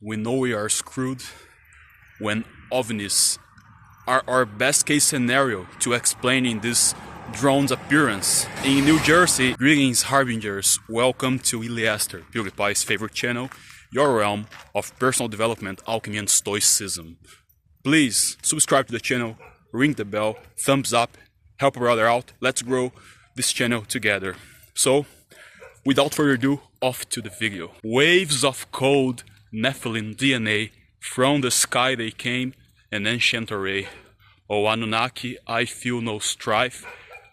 we know we are screwed when ovnis are our best case scenario to explaining this drone's appearance. In New Jersey, greetings harbingers, welcome to Iliaster, PewDiePie's favorite channel, your realm of personal development, alchemy and stoicism. Please subscribe to the channel, ring the bell, thumbs up, help a brother out, let's grow this channel together. So, without further ado, off to the video. Waves of cold Nephilim DNA, from the sky they came, an ancient array. O Anunnaki, I feel no strife,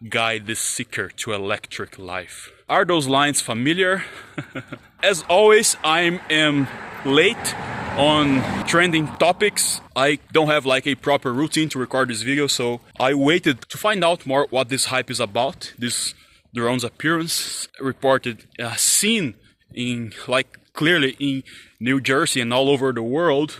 guide the seeker to electric life. Are those lines familiar? As always, I am late on trending topics. I don't have like a proper routine to record this video, so I waited to find out more what this hype is about. This drone's appearance reported seen in clearly in New Jersey and all over the world.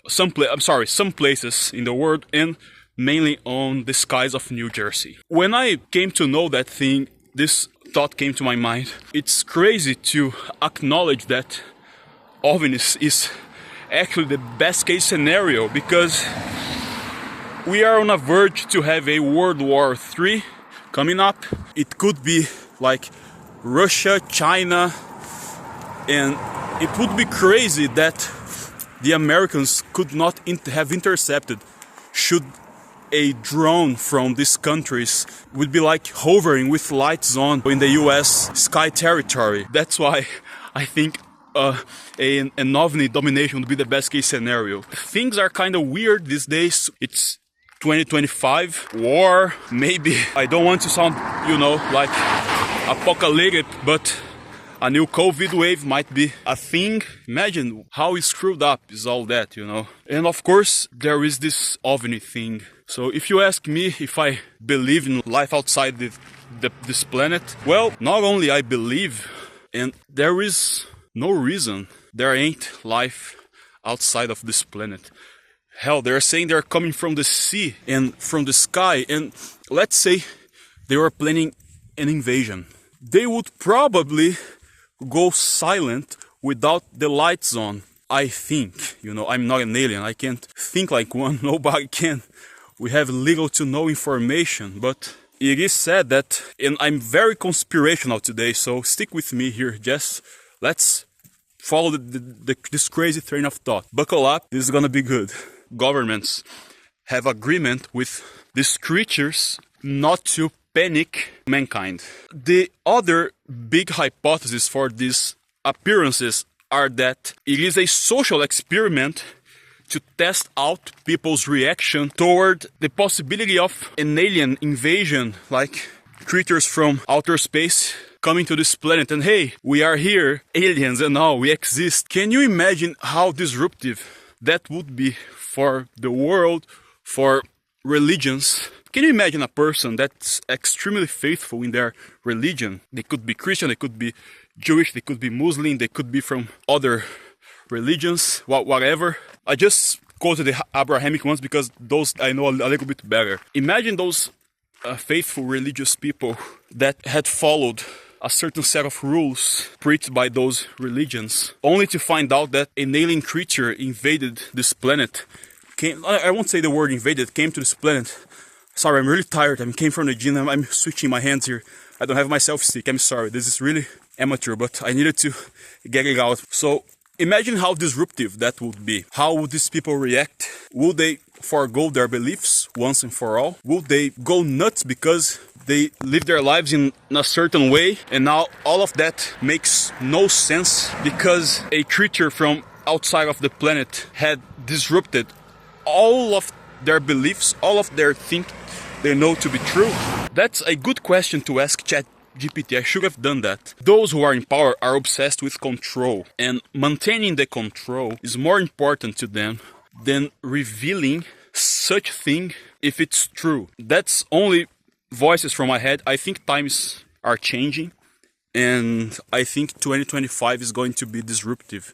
Some places in the world, and mainly on the skies of New Jersey. When I came to know that thing, this thought came to my mind. It's crazy to acknowledge that ovnis is actually the best case scenario, because we are on a verge to have a World War III coming up. It could be like Russia, China, and it would be crazy that the Americans could not have intercepted should a drone from these countries would be like hovering with lights on in the US sky territory. That's why I think an ovni domination would be the best case scenario. Things are kind of weird these days. It's 2025, war, maybe. I don't want to sound, like apocalyptic, but a new COVID wave might be a thing. Imagine how screwed up is all that, And of course, there is this ovni thing. So if you ask me if I believe in life outside this planet, well, not only I believe, and there is no reason there ain't life outside of this planet. Hell, they're saying they're coming from the sea and from the sky, and let's say they were planning an invasion. They would probably go silent without the lights on, I think. I'm not an alien, I can't think like one, nobody can. We have little to no information, but it is said that, and I'm very conspirational today, so stick with me here, just let's follow this crazy train of thought. Buckle up, this is gonna be good. Governments have agreement with these creatures not to panic mankind. The other big hypothesis for these appearances are that it is a social experiment to test out people's reaction toward the possibility of an alien invasion, like creatures from outer space coming to this planet and hey, we are here, aliens and all, we exist. Can you imagine how disruptive that would be for the world, for religions? Can you imagine a person that's extremely faithful in their religion? They could be Christian, they could be Jewish, they could be Muslim, they could be from other religions, whatever. I just quoted the Abrahamic ones because those I know a little bit better. Imagine those faithful religious people that had followed a certain set of rules preached by those religions, only to find out that an alien creature invaded this planet. I won't say the word invaded, came to this planet. Sorry, I'm really tired. I came from the gym. I'm switching my hands here. I don't have my selfie-stick. I'm sorry. This is really amateur, but I needed to get it out. So imagine how disruptive that would be. How would these people react? Would they forego their beliefs once and for all? Would they go nuts because they live their lives in a certain way and now all of that makes no sense because a creature from outside of the planet had disrupted all of their beliefs, all of their things they know to be true? That's a good question to ask ChatGPT. I should have done that. Those who are in power are obsessed with control, and maintaining the control is more important to them than revealing such thing if it's true. That's only voices from my head. I think times are changing, and I think 2025 is going to be disruptive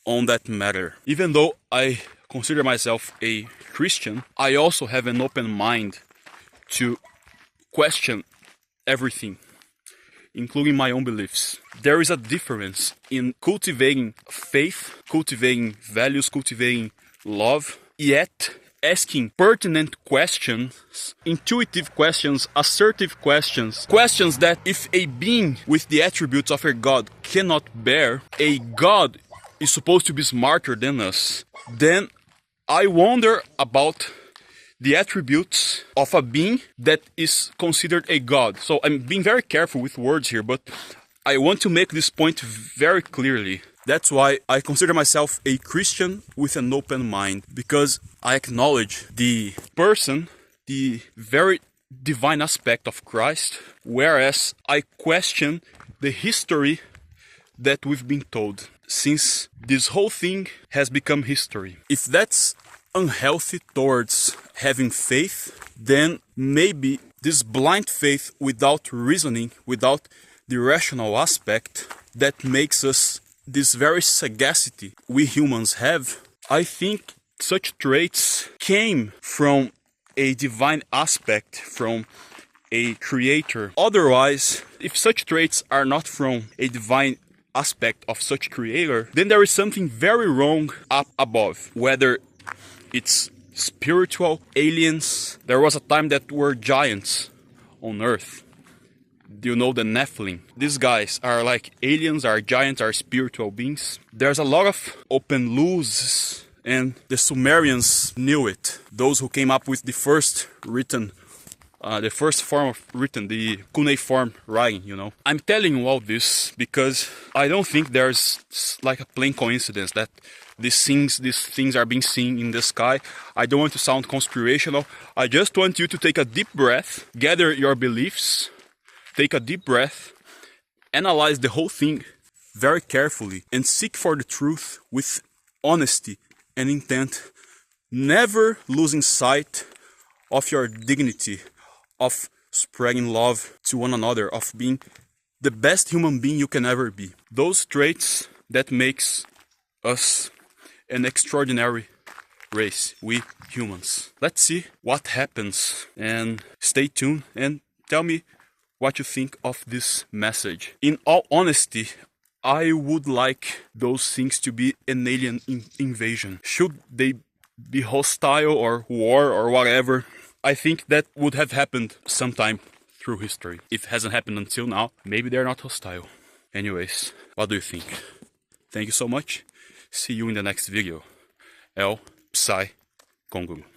on that matter. Even though I consider myself a Christian, I also have an open mind to question everything. including my own beliefs. There is a difference in cultivating faith, cultivating values, cultivating love, yet asking pertinent questions, intuitive questions, assertive questions, questions that if a being with the attributes of a God cannot bear, a God is supposed to be smarter than us, then I wonder about the attributes of a being that is considered a God. So I'm being very careful with words here, but I want to make this point very clearly. That's why I consider myself a Christian with an open mind, because I acknowledge the person, the very divine aspect of Christ, whereas I question the history that we've been told, since this whole thing has become history. If that's unhealthy towards having faith, then maybe this blind faith without reasoning, without the rational aspect that makes us this very sagacity we humans have, I think such traits came from a divine aspect, from a creator. Otherwise, if such traits are not from a divine aspect of such creator, then there is something very wrong up above. Whether it's spiritual, aliens. There was a time that were giants on Earth. Do you know the Nephilim? These guys are like aliens, are giants, are spiritual beings. There's a lot of open loses, and the Sumerians knew it. Those who came up with the first written, the first form of written, the cuneiform writing, you know. I'm telling you all this because I don't think there's like a plain coincidence that these things are being seen in the sky. I don't want to sound conspirational. I just want you to take a deep breath, gather your beliefs, take a deep breath, analyze the whole thing very carefully, and seek for the truth with honesty and intent, never losing sight of your dignity, of spreading love to one another, of being the best human being you can ever be. Those traits that makes us an extraordinary race, we humans. Let's see what happens, and stay tuned and tell me what you think of this message. In all honesty, I would like those things to be an alien invasion. Should they be hostile or war or whatever, I think that would have happened sometime through history. If it hasn't happened until now, maybe they're not hostile. Anyways, what do you think? Thank you so much. See you in the next video. El Psy Congo.